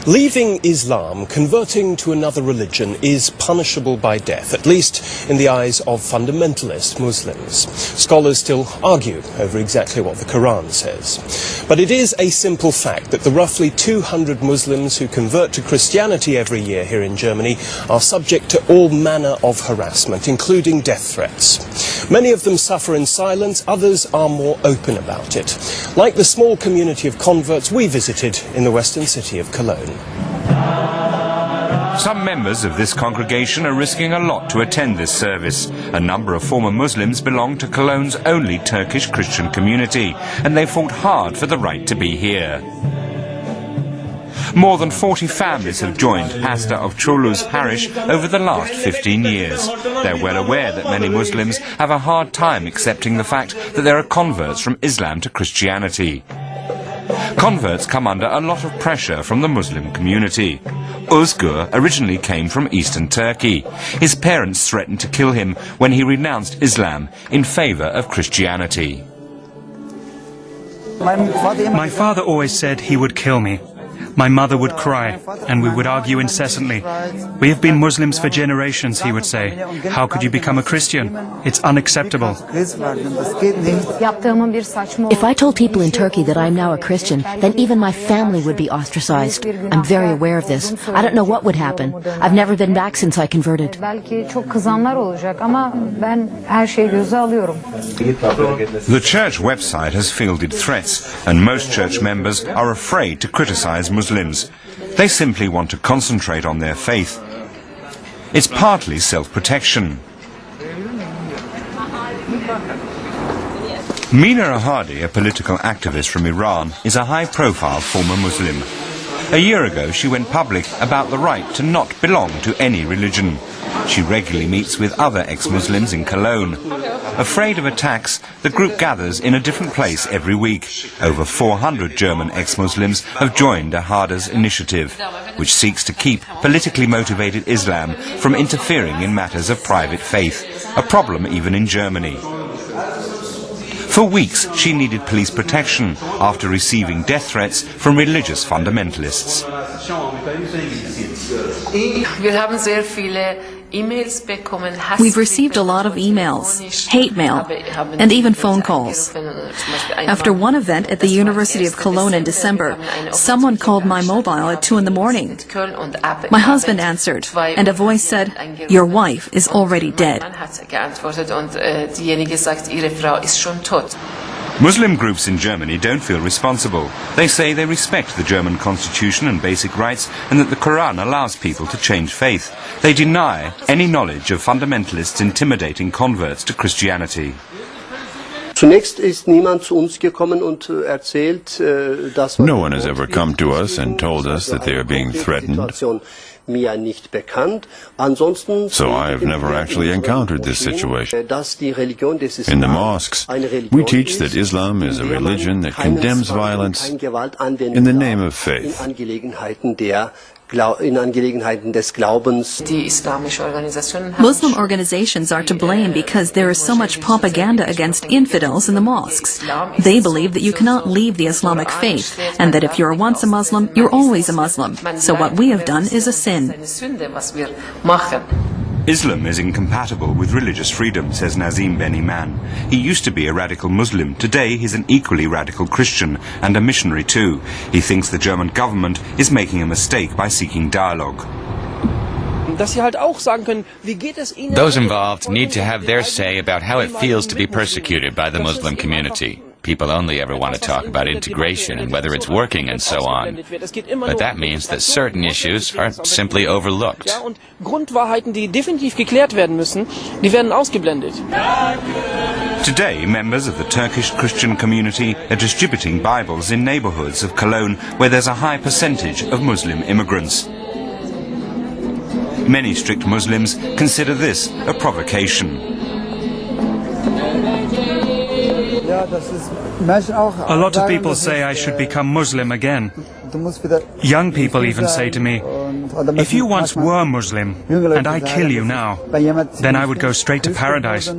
Leaving Islam, converting to another religion, is punishable by death, at least in the eyes of fundamentalist Muslims. Scholars still argue over exactly what the Quran says. But it is a simple fact that the roughly 200 Muslims who convert to Christianity every year here in Germany are subject to all manner of harassment, including death threats. Many of them suffer in silence, others are more open about it, like the small community of converts we visited in the western city of Cologne. Some members of this congregation are risking a lot to attend this service. A number of former Muslims belong to Cologne's only Turkish Christian community, and they fought hard for the right to be here. More than 40 families have joined Hasta of Çorlu's parish over the last 15 years. They're well aware that many Muslims have a hard time accepting the fact that there are converts from Islam to Christianity. Converts come under a lot of pressure from the Muslim community. Özgür originally came from eastern Turkey. His parents threatened to kill him when he renounced Islam in favor of Christianity. My father always said he would kill me. My mother would cry, and we would argue incessantly. We have been Muslims for generations, he would say. How could you become a Christian? It's unacceptable. If I told people in Turkey that I'm now a Christian, then even my family would be ostracized. I'm very aware of this. I don't know what would happen. I've never been back since I converted. The church website has fielded threats, and most church members are afraid to criticize Muslims. They simply want to concentrate on their faith. It's partly self-protection. Mina Ahadi, a political activist from Iran, is a high-profile former Muslim. A year ago, she went public about the right to not belong to any religion. She regularly meets with other ex-Muslims in Cologne. Afraid of attacks, the group gathers in a different place every week. Over 400 German ex-Muslims have joined Ahada's initiative, which seeks to keep politically motivated Islam from interfering in matters of private faith, a problem even in Germany. For weeks, she needed police protection after receiving death threats from religious fundamentalists. We've received a lot of emails, hate mail, and even phone calls. After one event at the University of Cologne in December, someone called my mobile at 2 in the morning. My husband answered, and a voice said, "Your wife is already dead." Muslim groups in Germany don't feel responsible. They say they respect the German constitution and basic rights, and that the Quran allows people to change faith. They deny any knowledge of fundamentalists intimidating converts to Christianity. No one has ever come to us and told us that they are being threatened. So I have never actually encountered this situation. In the mosques, we teach that Islam is a religion that condemns violence in the name of faith. Muslim organizations are to blame because there is so much propaganda against infidels in the mosques. They believe that you cannot leave the Islamic faith, and that if you're once a Muslim, you're always a Muslim. So what we have done is a sin. Islam is incompatible with religious freedom, says Nazim Ben Iman. He used to be a radical Muslim. Today he's an equally radical Christian and a missionary too. He thinks the German government is making a mistake by seeking dialogue. Those involved need to have their say about how it feels to be persecuted by the Muslim community. People only ever want to talk about integration and whether it's working and so on. But that means that certain issues are simply overlooked. Today, members of the Turkish Christian community are distributing Bibles in neighborhoods of Cologne where there's a high percentage of Muslim immigrants. Many strict Muslims consider this a provocation. A lot of people say I should become Muslim again. Young people even say to me, "If you once were Muslim, and I kill you now, then I would go straight to paradise."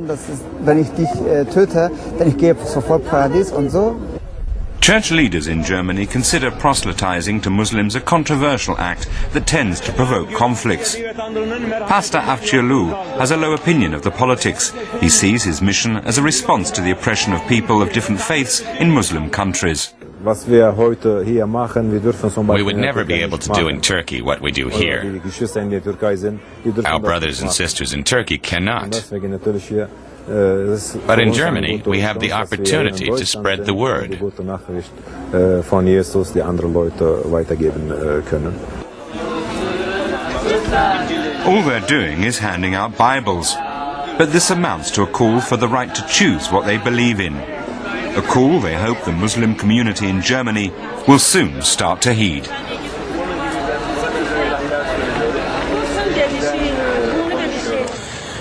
Church leaders in Germany consider proselytizing to Muslims a controversial act that tends to provoke conflicts. Pastor Avciolu has a low opinion of the politics. He sees his mission as a response to the oppression of people of different faiths in Muslim countries. We would never be able to do in Turkey what we do here. Our brothers and sisters in Turkey cannot. But in Germany, we have the opportunity to spread the word. All they're doing is handing out Bibles. But this amounts to a call for the right to choose what they believe in. A call they hope the Muslim community in Germany will soon start to heed.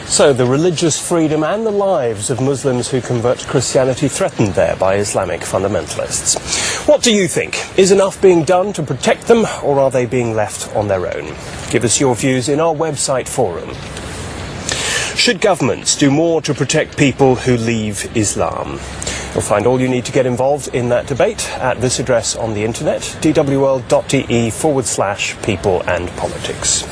So the religious freedom and the lives of Muslims who convert to Christianity threatened there by Islamic fundamentalists. What do you think? Is enough being done to protect them, or are they being left on their own? Give us your views in our website forum. Should governments do more to protect people who leave Islam? You'll find all you need to get involved in that debate at this address on the internet, dwworld.de/people and politics.